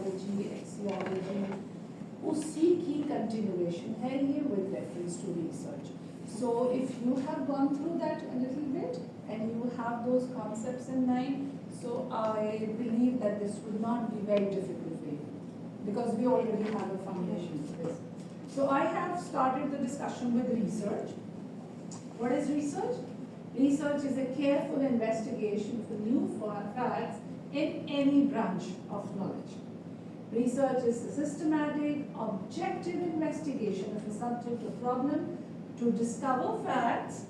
Epistemology, axiology, उसी की continuation है ये with reference to research. So if you have gone through that a little bit and you have those concepts in mind, so I believe that this would not be very difficult for you because we already have a foundation for this. So I have started the discussion with research. What is research? Research is a careful investigation for new facts in any branch of knowledge. Research is a systematic, objective investigation of a subject or problem to discover facts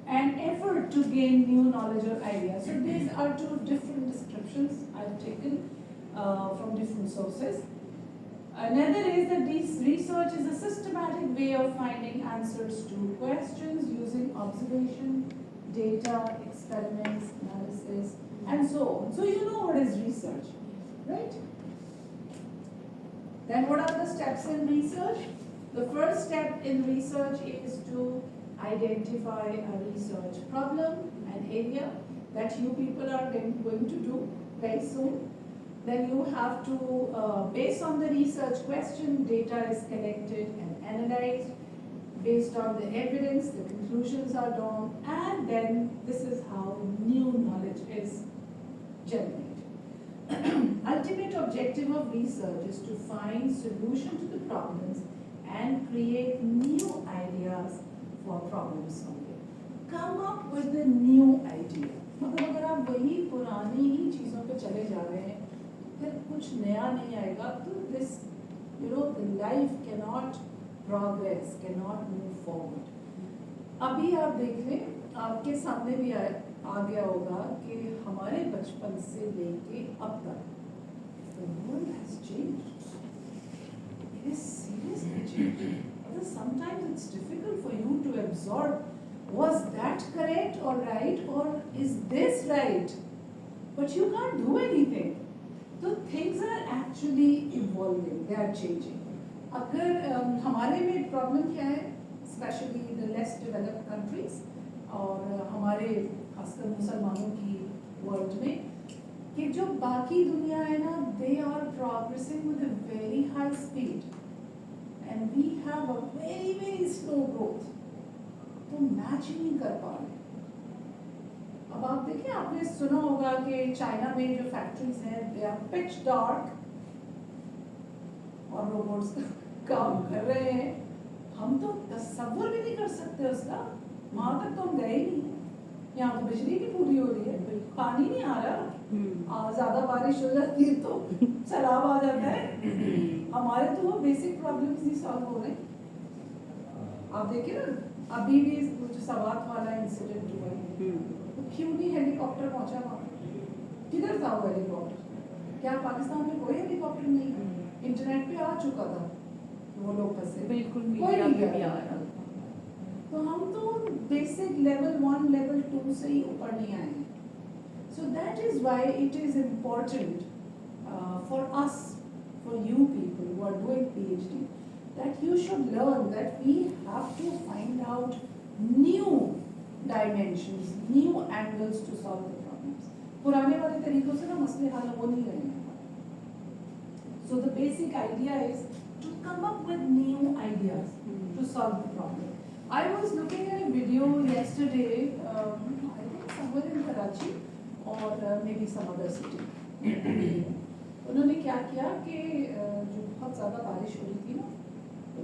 and effort to gain new knowledge or ideas. So these are two different descriptions I've taken from different sources. Another is that this research is a systematic way of finding answers to questions using observation, data, experiments, analysis, and so on. So you know what is research, right? Then what are the steps in research? The first step in research is to identify a research problem, an area that you people are going to do very soon. Then you have to, based on the research question, data is collected and analyzed. Based on the evidence, the conclusions are drawn, and then this is how new knowledge is generated. Ultimate objective of research is to find solution to the problems and create new ideas for problem solving. Come up with a new idea. मतलब अगर आप वही पुरानी ही चीज़ों पे चले जा रहे हैं, फिर कुछ नया नहीं आएगा, तो this, the life cannot progress, cannot move forward. अभी आप देख लें, आपके सामने भी आ गया होगा कि हमारे बचपन से लेके अब तक the world has changed. It is seriously changed. Although sometimes it's difficult for you to absorb, was that correct or right, or is this right? But you can't do anything. So things are actually evolving, they are changing. अगर हमारे में problem क्या है, specially the less developed countries और हमारे खासकर मुसलमानों की वर्ल्ड में, कि जो बाकी दुनिया है ना, they are progressing with a very high speed and we have a very very slow growth, तो मैच ही नहीं कर पा रहे. अब आप देखिए, आपने सुना होगा कि चाइना में जो फैक्ट्रीज हैं, दे आर पिच डार्क और रोबोट्स काम कर रहे हैं. हम तो तसव्वुर भी नहीं कर सकते उसका. वहां तक तो हम गए ही नहीं. यहाँ तो बिजली नहीं पूरी हो रही है, पानी नहीं आ रहा, ज्यादा बारिश हो जाती है तो सैलाब आ जाता है. हमारे तो वो बेसिक प्रॉब्लम्स नहीं सॉल्व हो रहे. आप देखिए ना, अभी भी जो सवात वाला इंसिडेंट हुआ है, तो क्यों नहीं हेलीकॉप्टर पहुंचा वहाँ? किधर था वो हेलीकॉप्टर? क्या पाकिस्तान में कोई हेलीकॉप्टर नहीं? इंटरनेट पे आ चुका था, वो लोग फंसे, बिल्कुल कोई नहीं भी आ रहा. तो हम तो बेसिक लेवल 1 लेवल 2 से ही ऊपर नहीं आए हैं. So that is why it is important for us, for you people who are doing PhD, that you should learn that we have to find out new dimensions, new angles to solve the problems. पुराने वाले तरीकों से ना मसले हल हो नहीं रहे हैं. So the basic idea is to come up with new ideas to solve the problem. I was looking at a video yesterday, I think somewhere in Karachi or maybe some other city. उन्होंने क्या किया कि जो बहुत ज़्यादा बारिश हो रही थी ना,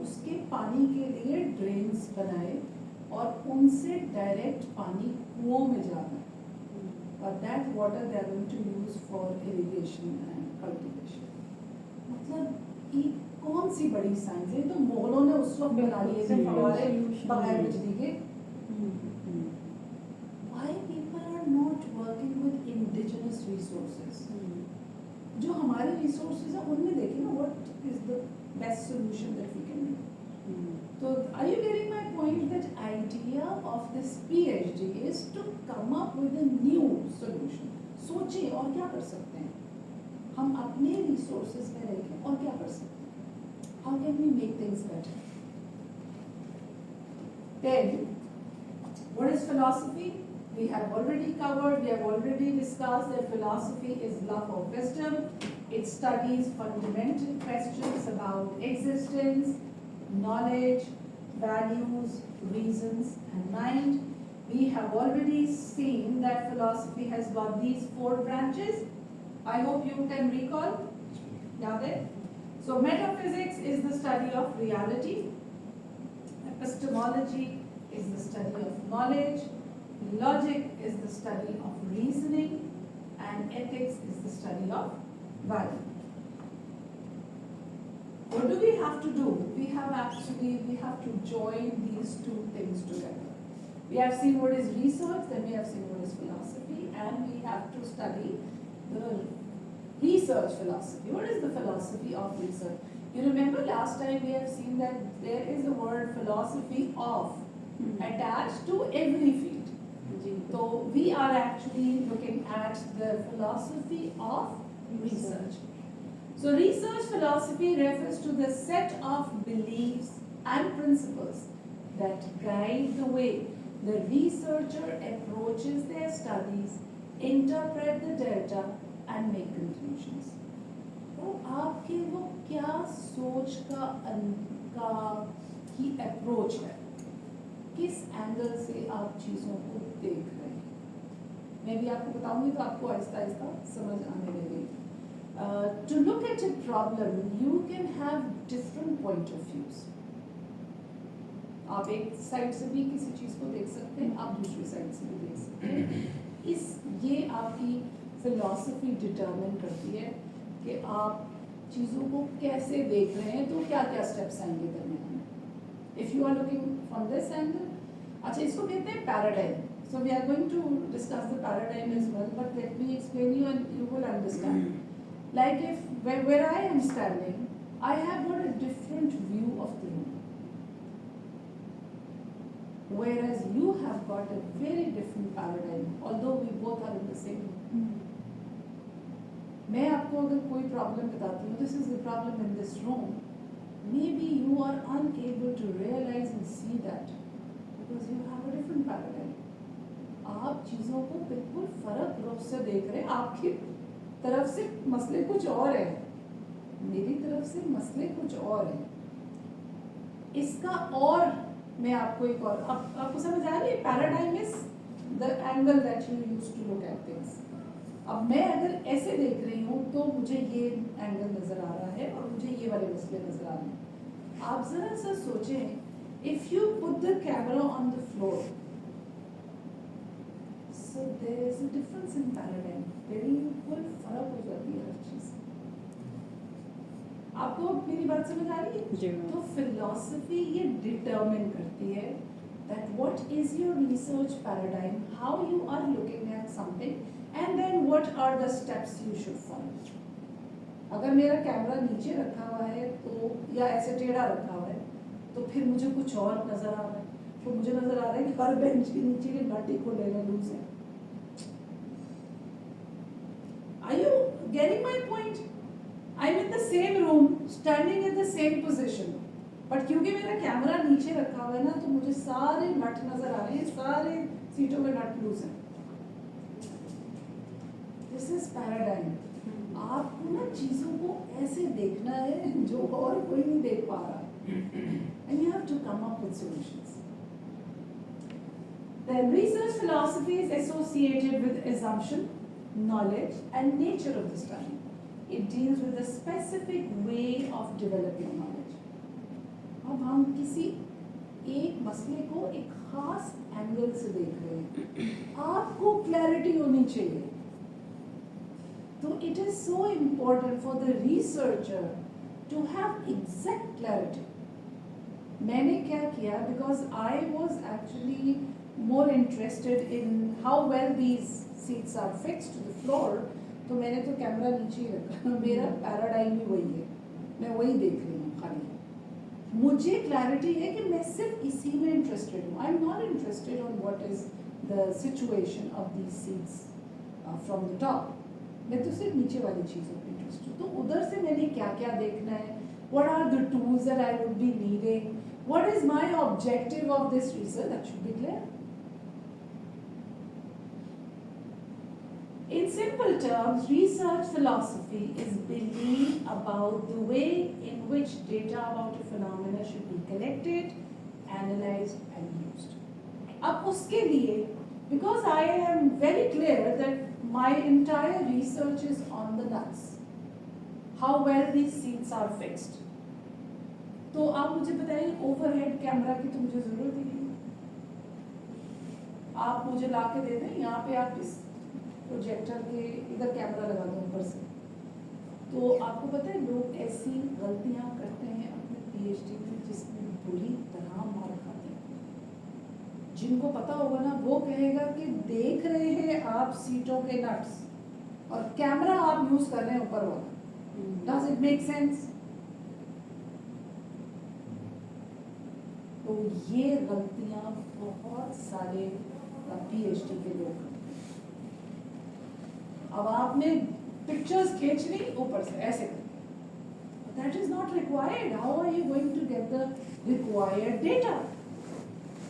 उसके पानी के लिए ड्रेन्स बनाए और उनसे डायरेक्ट पानी कुओं में जाना, और that water they are going to use for irrigation and cultivation. मतलब ये कौन सी बड़ी साइंस है? तो मोगलों ने उस वक्त बना लिए थे फव्वारे बगैर बिजली के. Why people are not working with indigenous resources? जो हमारे resources हैं उनमें देखिए ना, what is the best solution that we can do? So are you getting my point? That idea of this PhD is to come up with a new solution. सोचिए और क्या कर सकते हैं हम अपने resources में रह के, और क्या कर सकते हैं? How can we make things better? Then, what is philosophy? We have already covered, we have already discussed that philosophy is love of wisdom, It studies fundamental questions about existence, knowledge, values, reasons, and mind. We have already seen that philosophy has got these 4 branches. I hope you can recall. Yaad hai? So metaphysics is the study of reality. Epistemology is the study of knowledge. Logic is the study of reasoning. And ethics is the study of value. What do we have to do? We have to join these 2 things together. We have seen what is research, then we have seen what is philosophy, and we have to study the research philosophy. What is the philosophy of research? You remember last time we have seen that there is a word philosophy of attached to every field. So we are actually looking at the philosophy of research. So research philosophy refers to the set of beliefs and principles that guide the way the researcher approaches their studies, interpret the data and make conclusions. तो आपके वो क्या सोच का की approach है, किस angle से आप चीज़ों को देख रहे हैं. मैं भी आपको बताऊंगी तो आपको आहिस्ता आहिस्ता समझ आने लगेगी. To look at a problem, you can have different point of views. आप एक साइड से भी किसी चीज़ को देख सकते हैं, आप दूसरी साइड से भी देख सकते हैं. ये आपकी फिलॉसफी डिटरमिन करती है कि आप चीज़ों को कैसे देख रहे हैं, तो क्या क्या स्टेप्स आएंगे करने में. If you are looking from this angle, अच्छा इसको कहते हैं paradigm. So we are going to discuss the paradigm as well, but let me explain you and you will understand. Like if where I am standing, I have got a different view of the room, whereas you have got a very different paradigm, although we both are in the same room. मैं आपको अगर कोई problem बताती हूँ, this is the problem in this room, maybe you are unable to realize and see that because you have a different paradigm. आप चीज़ों को बिल्कुल फर्क रूप से देख रहे हैं. आपकी तरफ से मसले कुछ और है, मेरी तरफ से मसले कुछ और है. इसका और मैं आपको एक और आपको समझ आ रही है. Paradigm is the angle that you use to look at things. अब मैं अगर ऐसे देख रही हूँ तो मुझे ये एंगल नजर आ रहा है और मुझे ये वाले मसले नजर आ रहे हैं. आप जरा सा सोचें, if you put the camera on the floor, so there is a difference in paradigm. बिल्कुल फर्क हो जाती है हर चीज. आपको मेरी बात समझ आ रही है? तो फिलॉसफी ये डिटरमिन करती है that what is your research paradigm, how you are looking at something, and then what are the steps you should follow. अगर मेरा कैमरा नीचे रखा हुआ है तो या ऐसे टेढ़ा रखा हुआ है तो फिर मुझे कुछ और नजर आ रहा है. तो मुझे नजर आ रहा है कि हर बेंच के नीचे की घाटी को लेना लूज है. Are you getting my point? I'm in the same room, standing in the same position, but क्योंकि मेरा कैमरा नीचे रखा हुआ है ना, तो मुझे सारे नट नजर आ रहे हैं, सारे सीटों में नट लूज हैं. This is paradigm. आपको ना चीजों को ऐसे देखना है जो और कोई नहीं देख पा रहा, and you have to come up with solutions. Then research philosophy is associated with assumption, knowledge and nature of the study. It deals with a specific way of developing knowledge. अब हम किसी एक मसले को एक खास एंगल से देख रहे हैं, आपको क्लैरिटी होनी चाहिए. तो it is so important for the researcher to have exact clarity. मैंने क्या किया, because I was actually more interested in how well these seats are fixed to the floor, तो मैंने तो कैमरा नीचे ही रखा. मेरा पैराडाइम ही वही है, मैं वही देख रही हूँ खाली. मुझे क्लैरिटी है कि मैं सिर्फ इसी में इंटरेस्टेड हूँ. I am not interested on what is the situation of these seats from the top. मैं तो सिर्फ नीचे वाली चीज़ों पर इंटरेस्टेड हूँ. तो उधर से मैंने क्या क्या देखना है, what are the tools that I would be needing, what is my objective of this research, that should be clear. In simple terms, research philosophy is belief about the way in which data about a phenomena should be collected, analyzed and used. अब उसके लिए, because I am very clear that my entire research is on the nuts, how well these seats are fixed. तो आप मुझे बताइए overhead camera की तो मुझे जरूरत ही नहीं, आप मुझे ला के दे दें, यहाँ पे आप इस प्रोजेक्टर के इधर कैमरा लगा दें ऊपर से। तो आपको पता है लोग ऐसी गलतियां करते हैं अपने पीएचडी में जिसमें बुरी तरह मार खाते हैं। जिनको पता होगा ना वो कहेगा कि देख रहे हैं आप सीटों के नट्स और कैमरा आप यूज कर रहे हैं ऊपर वाला। Does it make sense? तो ये गलतियां बहुत सारे पीएचडी के लोग करते हैं। अब आपने पिक्चर्स खींच ली ऊपर से ऐसे करके, that is not required. How are you going to get the required data?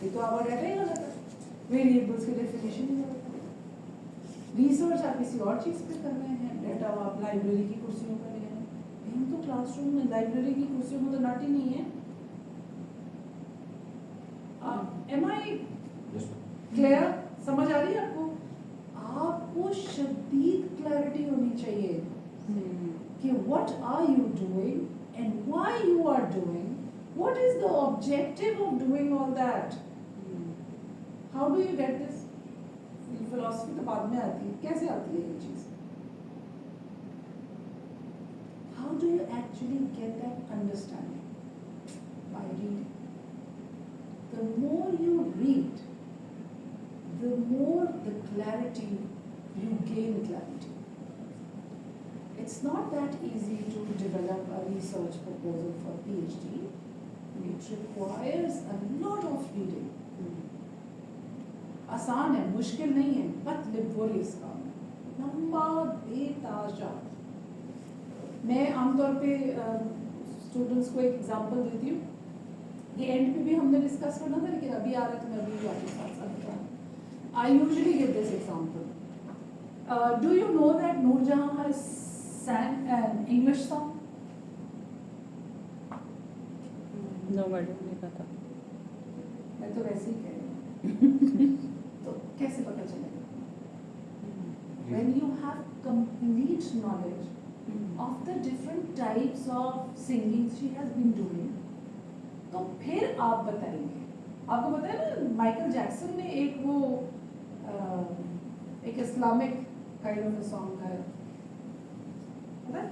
ये तो आपका डेटा ही गलत है, वेरिएबल्स की डेफिनेशन ही गलत है। रिसर्च आप किसी और चीज पे कर रहे हैं, डेटा आप लाइब्रेरी की कुर्सियों पर ले रहे हैं। हम तो क्लासरूम में लाइब्रेरी की कुर्सियों में तो नट ही नहीं है। Am I clear? समझ आ रही है आपको? आपको शदीद क्लैरिटी होनी चाहिए कि what are you doing and why you are doing, what is the objective of doing all that. How do you get this? Philosophy तो बाद में आती है, कैसे आती है ये चीज? How do you actually get that understanding? By reading. The more you read, the more the clarity you gain clarity. It's not that easy to develop a research proposal for PhD. It requires a lot of reading. आसान है, मुश्किल नहीं है, but laborious काम है, लंबा बेताजा। मैं आमतौर पे स्टूडेंट्स को एक एग्जांपल देती हूँ। ये एंड पे भी हमने डिस्कस करना था, लेकिन अभी आ रहा है तो मैं अभी आपके साथ साथ बताऊँ। I usually give this example. Do you know that Noorjahan has sang an English song? No madam, नहीं पता। मैं तो वैसे ही कह रही हूँ। तो कैसे पता चलेगा? When you have complete knowledge of the different types of singing she has been doing, तो फिर आप बताएंगे। आपको पता है ना, माइकल जैक्सन ने एक वो एक इस्लामिक काइंड ऑफ सॉन्ग गाया, पता है?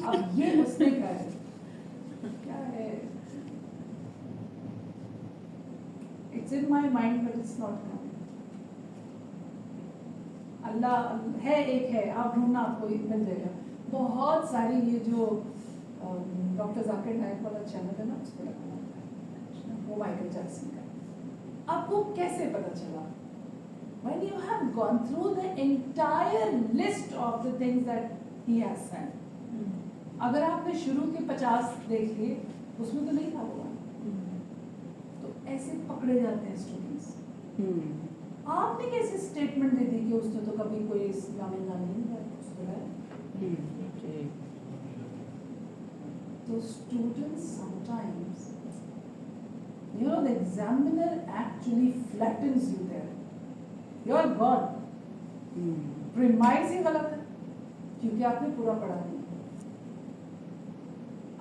अब ये उसने गाया, क्या है? It's in my mind but it's not coming. अल्लाह है, एक है, आप ढूंढना, आपको मिल जाएगा। बहुत सारी ये जो डॉक्टर जाकिर नायक वाला चैनल है ना, उस पर वो माइकल जैक्सन का। आपको कैसे पता चला? When you have gone through the entire list of the things that he has said. अगर आपने शुरू के 50 देख लिए, उसमें तो नहीं था वो। तो ऐसे पकड़े जाते हैं स्टूडेंट्स। आपने कैसे स्टेटमेंट दे दी कि उसने तो कभी कोई इस्लामिक गाना नहीं गाया? So students sometimes, you know, the examiner actually flattens you there. You are gone. Premise ही गलत है, क्योंकि आपने पूरा पढ़ा नहीं।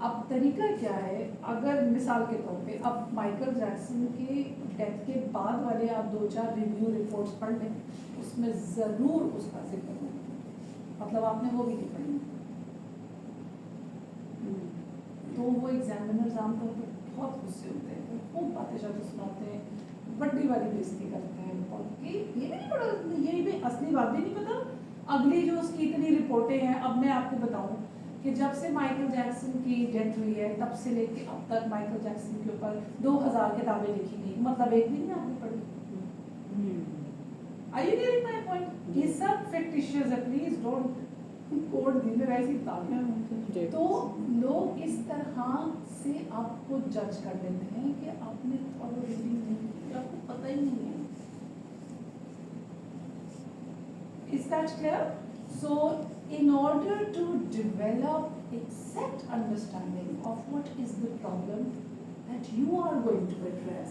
अब तरीका क्या है? अगर मिसाल के तौर पे अब माइकल जैक्सन के डेथ के बाद वाले आप 2-4 रिव्यू रिपोर्ट्स पढ़ लें, उसमें जरूर उसका जिक्र होगा, मतलब आपने वो भी नहीं पढ़ी। तो वो एग्जामिनर्स आमतौर पर बहुत गुस्से होते हैं, खूब बातें शातें सुनाते हैं, बड्डी वाली बेइज्जती करते हैं, और ये भी नहीं पढ़ा, ये भी असली बात भी नहीं पता। अगली जो उसकी इतनी रिपोर्टें हैं, अब मैं आपको बताऊं कि जब से माइकल जैक्सन की डेथ हुई है तब से लेके अब तक माइकल जैक्सन के ऊपर 2000 किताबें लिखी गई, मतलब एक भी नहीं आपने पढ़ी। Are you getting my point? ये सब fictitious है, please don't कोड दी में वैसी किताबें। तो लोग इस तरह से आपको जज कर देते हैं कि आपने थोड़ा रीडिंग नहीं की, आपको पता ही नहीं है। Is that clear? So, in order to develop exact understanding of what is the problem that you are going to address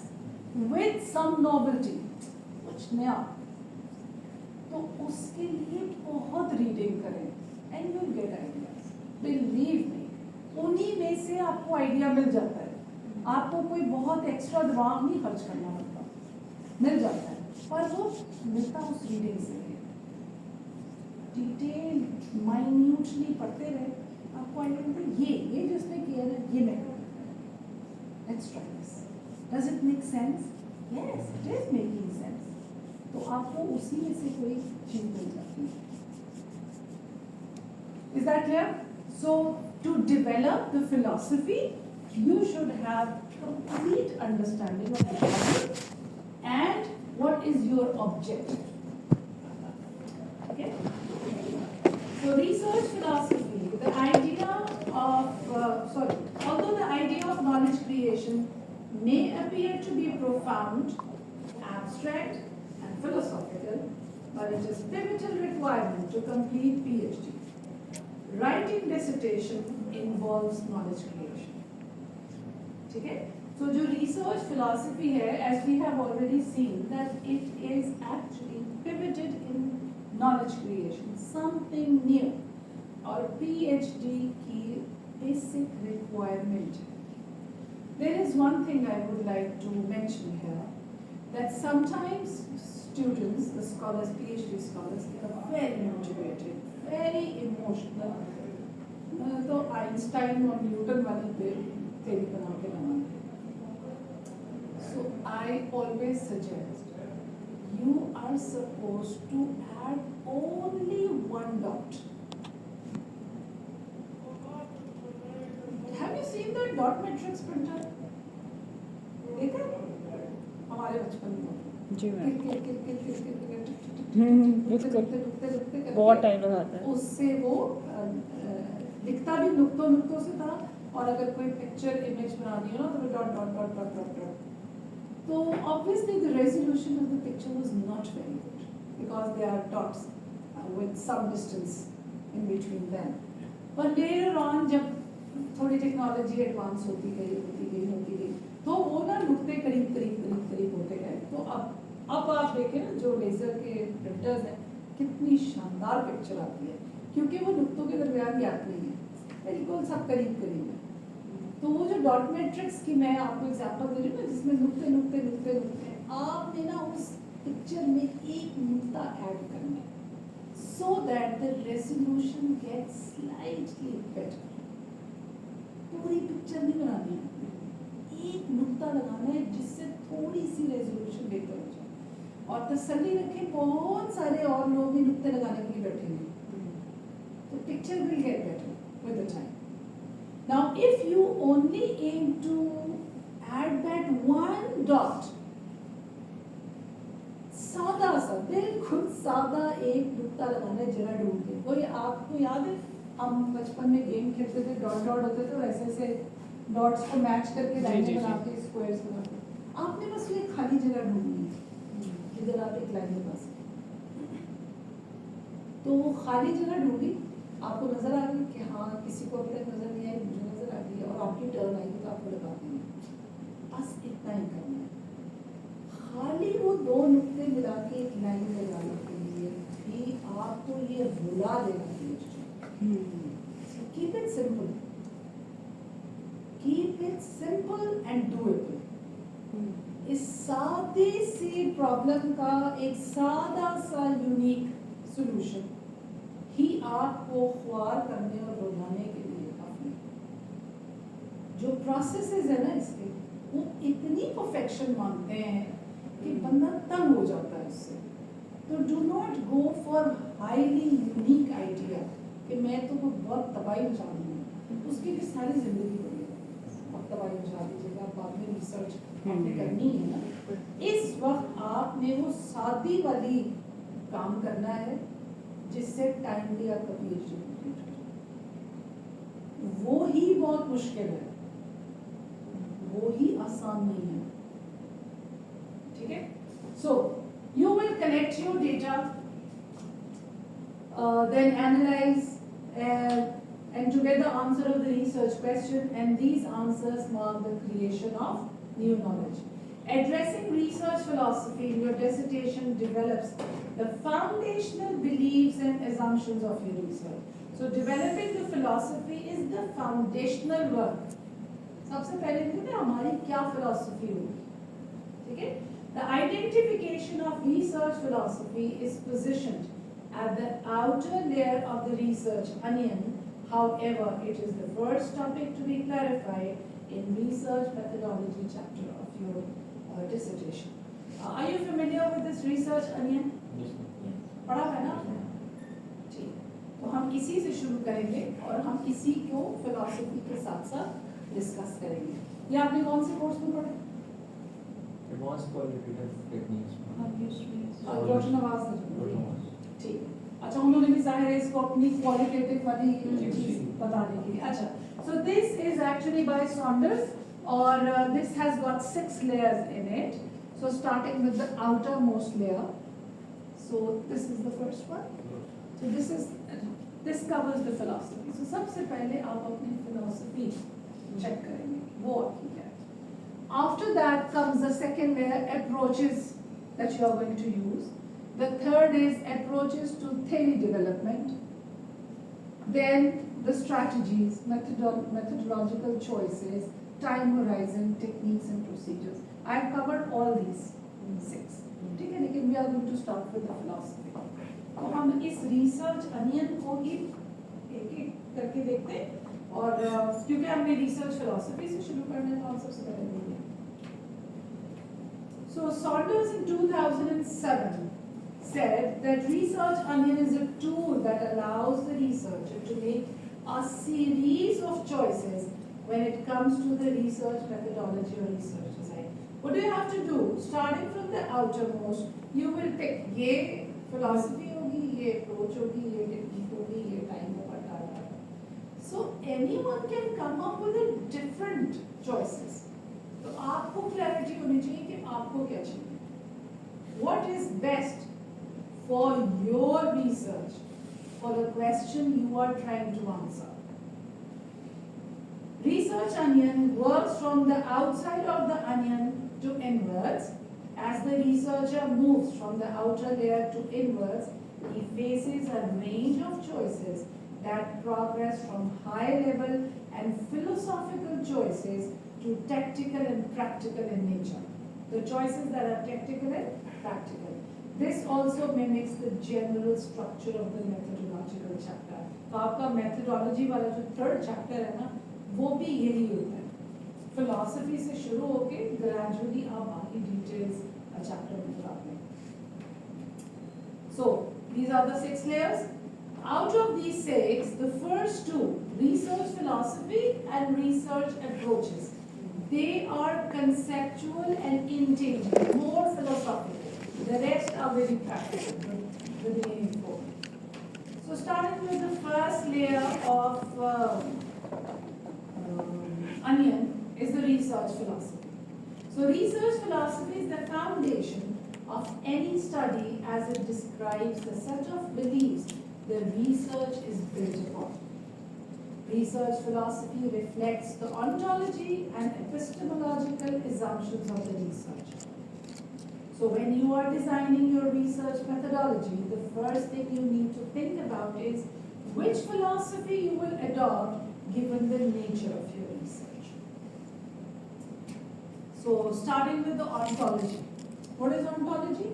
with some novelty, कुछ नया, तो उसके लिए बहुत रीडिंग करें and you'll get ideas. Believe me, उन्हीं में से आपको आइडिया मिल जाता है. आपको कोई बहुत एक्स्ट्रा दिमाग नहीं खर्च करना पड़ता, मिल जाता है. पर वो मिलता उस रीडिंग से है. डिटेल माइन्यूटली पढ़ते रहे, आपको आइडिया मिलता है. ये जिसने किया ना, ये मैं करूँगा. Let's try this. Does it make sense? Yes, it is making sense. तो आपको उसी में से कोई चीज मिल जाती है. Is that clear? So, to develop the philosophy, you should have complete understanding of the problem and what is your objective. Okay? So, research philosophy, the idea of, although the idea of knowledge creation may appear to be profound, abstract, and philosophical, but it is pivotal requirement to complete PhD. Writing dissertation involves knowledge creation. ठीक है? So जो research philosophy है, as we have already seen, that it is actually pivoted in knowledge creation, something new. और PhD की basic requirement. There is one thing I would like to mention here, that sometimes students, the scholars, PhD scholars, they are very motivated, very emotional. तो Einstein और Newton वाली theory बना के बनाते. So I always suggest you are supposed to add only one dot. Have you seen the dot matrix printer? देखा हमारे बचपन में? जी मैम. बिल्कुल बहुत टाइम लगाता है. उससे वो लिखता भी नुक्तों से था, और अगर कोई पिक्चर इमेज बनानी हो ना तो dot dot dot dot dot dot. तो obviously the resolution of the picture was not very good because there are dots with some distance in between them. But later on जब थोड़ी technology advance होती गई तो वो ना नुक्ते करीब होते गए. तो अब आप देखें ना, जो लेजर के प्रिंटर्स हैं, कितनी शानदार पिक्चर आती है, क्योंकि वो नुक्तों के दरमियान गैप नहीं है, बिल्कुल सब करीब है. तो वो जो डॉट मैट्रिक्स की मैं आपको एग्जांपल दे रही हूँ ना, जिसमें नुक्ते आपने ना उस पिक्चर में एक नुक्ता ऐड करना है, so that the resolution gets slightly better. पूरी पिक्चर नहीं बनानी है, एक नुक्ता लगाना है जिससे थोड़ी सी रेजोल्यूशन बेहतर हो जाए. और तसल्ली रखें, बहुत सारे और लोग भी नुक्ते लगाने के लिए बैठे हैं, तो picture will get better with the time. Now if you only aim to add that one dot, सादा सा, बिल्कुल सादा एक नुक्ता लगाना है जरा ढूंढ के. कोई आपको याद है हम बचपन में गेम खेलते थे, डॉट डॉट होते थे, वैसे से डॉट्स को मैच करके लाइनें बना के स्क्वायर्स बना के. आपने बस ये खाली जगह ढूंढनी है जिधर आप एक लाइन बना सकें. तो वो खाली जगह ढूंढी, आपको नजर आ गई कि हाँ किसी को अभी तक नजर नहीं आई, मुझे नजर आ गई, और आपकी टर्न आई तो आपको लगा देंगे. बस इतना ही करना है. खाली वो दो नुक्ते मिला के एक लाइन लगाने के लिए भी आपको ये रुला देना चाहिए. Keep it simple, keep it simple and doable. इस सादे सी प्रॉब्लम का एक सादा सा यूनिक सॉल्यूशन ही आपको ख्वार करने और रुलाने के लिए काफी. जो प्रोसेसेस है ना इसके, वो इतनी परफेक्शन मांगते हैं कि बंदा तंग हो जाता है इससे. तो do not go for highly unique idea कि मैं तो कोई बहुत तबाही मचा दूंगा, उसके लिए सारी जिंदगी बढ़ेगा. अब तबाही मचा दीजिएगा, बाद में रिसर्च आपने करनी है ना. इस वक्त आपने वो सादी वाली काम करना है जिससे टाइमली आपका PhD कंप्लीट हो जाए. वो ही बहुत मुश्किल है, वो ही आसान नहीं है. ठीक है? So you will collect your data then analyze and to get the answer of the research question, and these answers mark the creation of new knowledge. Addressing research philosophy in your dissertation develops the foundational beliefs and assumptions of your research. So developing the philosophy is the foundational work. सबसे पहले देखते हैं हमारी क्या philosophy होगी, ठीक है? The identification of research philosophy is positioned at the outer layer of the research onion. However, it is the first topic to be clarified in research methodology chapter of your dissertation. Are you familiar with this research onion? पढ़ा है ना आपने? ठीक, तो हम इसी से शुरू करेंगे और हम इसी को फिलॉसफी के साथ साथ डिस्कस करेंगे। ये आपने कौन से कोर्स में पढ़ा? Advanced qualitative techniques. रोशन आवाज से। ठीक, अच्छा उन्होंने भी जाहिर है इसको अपनी क्वालिटेटिव वाली चीज बताने के लिए। अच्छा, so this is actually by Saunders और this has got 6 layers in it. So starting with the outermost layer. So this is the first one. So this covers the philosophy. So सबसे पहले आप अपनी philosophy check करेंगे, वो आपकी क्या है। After that comes the second layer, approaches that you are going to use. The third is approaches to theory development. Then the strategies, methodological choices, time horizon, techniques and procedures. I have covered all these 6. ठीक है, लेकिन we are going to start with the philosophy. तो हम इस research onion को ही एक-एक करके देखते हैं और क्योंकि हमने research philosophy से शुरू करना है तो हम सबसे पहले देखेंगे। So Saunders in 2007 said that research onion is a tool that allows the researcher to make a series of choices when it comes to the research methodology or research design. What do you have to do? Starting from the outermost, you will pick ये philosophy होगी, ये approach होगी, ये technique होगी, ये time होगा, ta. So anyone can come up with a different choices. तो आपको clarity होनी चाहिए कि आपको क्या चाहिए. What is best for your research, for the question you are trying to answer? Research onion works from the outside of the onion to inwards. As the researcher moves from the outer layer to inwards, he faces a range of choices that progress from high level and philosophical choices to tactical and practical in nature. The choices that are tactical and practical. This also mimics the general structure of the methodological chapter. तो आपका methodology वाला जो third chapter है ना, वो भी यही होता है। Philosophy से शुरू होके gradually आप बाकी details chapter में जाते हैं। So these are the 6 layers. Out of these 6, the first 2, research philosophy and research approaches, they are conceptual and intangible, more philosophical. The rest are very practical, the remaining 4. So starting with the first layer of onion is the research philosophy. So research philosophy is the foundation of any study as it describes the set of beliefs the research is built upon. Research philosophy reflects the ontology and epistemological assumptions of the research. So when you are designing your research methodology, the first thing you need to think about is which philosophy you will adopt given the nature of your research. So starting with the ontology. What is ontology?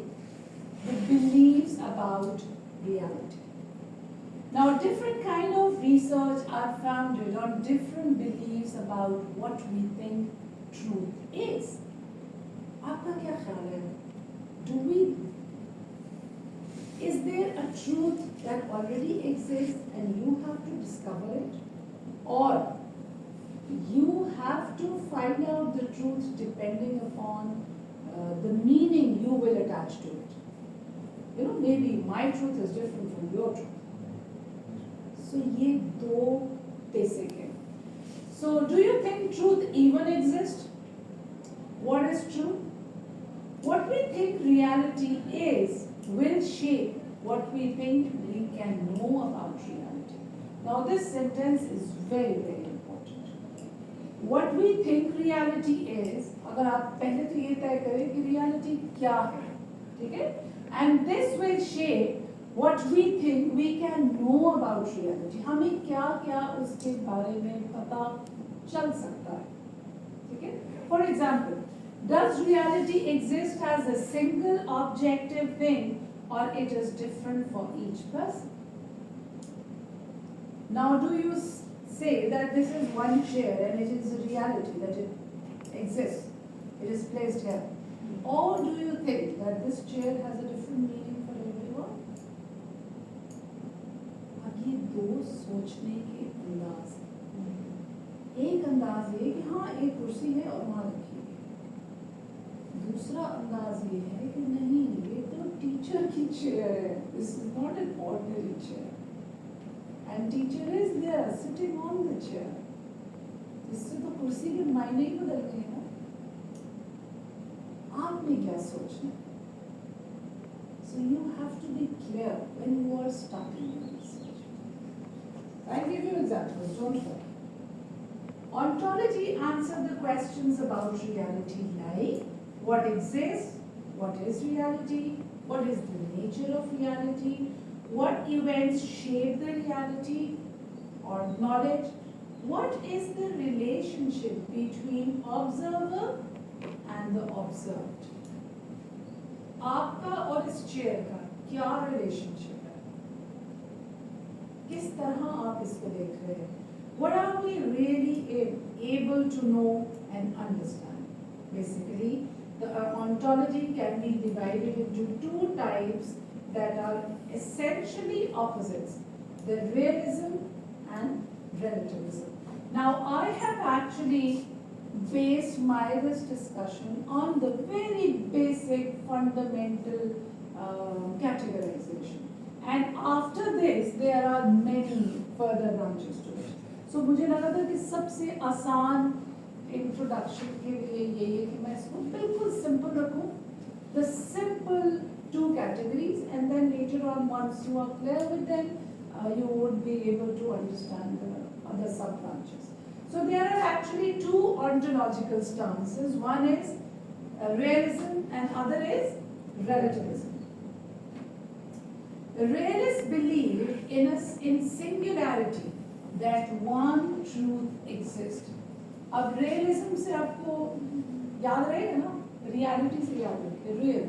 The beliefs about reality. Now different kind of research are founded on different beliefs about what we think truth is. आपका क्या ख्याल है? Is there a truth that already exists and you have to discover it? Or you have to find out the truth depending upon the meaning you will attach to it. You know, maybe my truth is different from your truth. So ये दो basic है. So do you think truth even exists? What is true? What we think reality is will shape what we think we can know about reality. Now this sentence is very, very important. What we think reality is, अगर आप पहले तो ये तय करें कि reality क्या है, ठीक है? And this will shape what we think we can know about reality. हमें क्या क्या उसके बारे में पता चल सकता है, ठीक है? For example, does reality exist as a single objective thing or it is different for each person? Now do you say that this is one chair and it is a reality that it exists, it is placed here? Or do you think that this chair has a different meaning for everyone? अब ये दो सोचने के अंदाज हैं। एक अंदाज ये कि हाँ एक कुर्सी है और वहाँ रखी है। दूसरा अंदाज ये है कि नहीं ये तो टीचर की चेयर है, this is not an ordinary chair and teacher is there sitting on the chair. इससे तो कुर्सी के मायने ही बदल गए ना। आपने क्या सोचना? So you have to be clear when you are starting your research. I'll give you examples, don't worry. Ontology answers the questions about reality like what exists, what is reality, what is the nature of reality, what events shape the reality or knowledge, what is the relationship between observer and the observed. आपका और इस chair का क्या relationship है? किस तरह आप इसको देख रहे हैं? What are we really able to know and understand? Basically, the ontology can be divided into two types that are essentially opposites, the realism and relativism. Now, I have actually based this discussion on the very basic fundamental categorization. And after this, there are many further branches to it. So मुझे लगा था कि सबसे आसान introduction के लिए यही है कि मैं इसको बिल्कुल सिंपल रखूं, the simple two categories, and then later on once you are clear with them, you would be able to understand the other sub branches. So there are actually two ontological stances. One is realism and other is relativism. The realists believe in singularity, that one truth exists. अब realism से आपको याद रहेगा ना, reality से याद रखिए, real,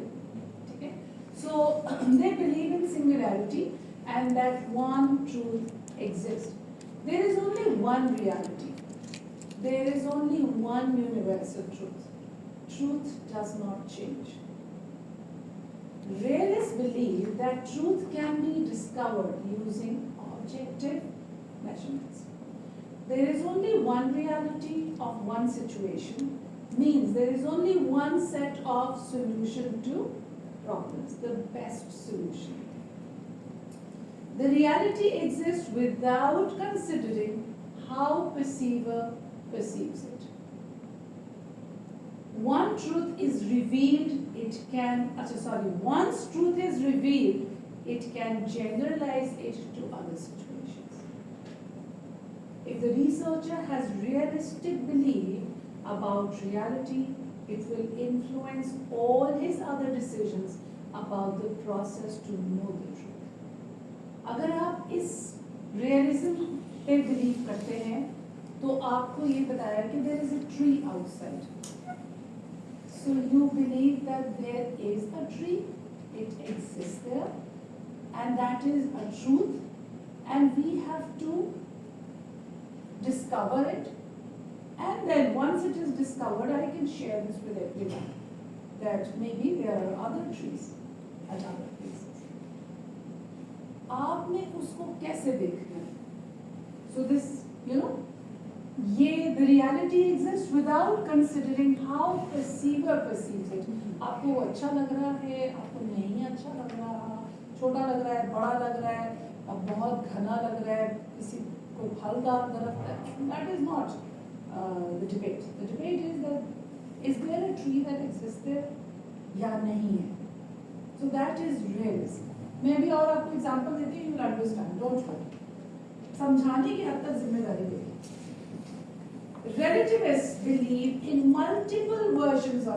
ठीक है? So they believe in singularity and that one truth exists. There is only one reality. There is only one universal truth. Truth does not change. Realists believe that truth can be discovered using objective measurements. There is only one reality of one situation, means there is only one set of solution to problems, the best solution. The reality exists without considering how perceiver perceives it. One truth is revealed, once truth is revealed, it can generalize it to other situations. If the researcher has realistic belief about reality, it will influence all his other decisions about the process to know the truth. अगर आप इस realism पे believe करते हैं, तो आपको ये बताया कि there is a tree outside. So you believe that there is a tree, it exists there, and that is a truth, and we have to discover it, and then once it is discovered, I can share this with everyone, that maybe there are other trees at other places. आपने उसको कैसे देखना है? So this, the reality exists without considering how perceiver perceives it. आपको अच्छा लग रहा है, आपको नहीं अच्छा लग रहा, छोटा लग रहा है, बड़ा लग रहा है, अब बहुत घना लग रहा है, किसी को फलदार दरख्त है. That is not the debate. The debate is that is there a tree that exists there या नहीं है? So that is realism. मैं भी और आपको एग्जांपल देती हूँ, you will understand, don't worry, समझाने की हद तक जिम्मेदारी मेरी। Relativists believe in multiple versions of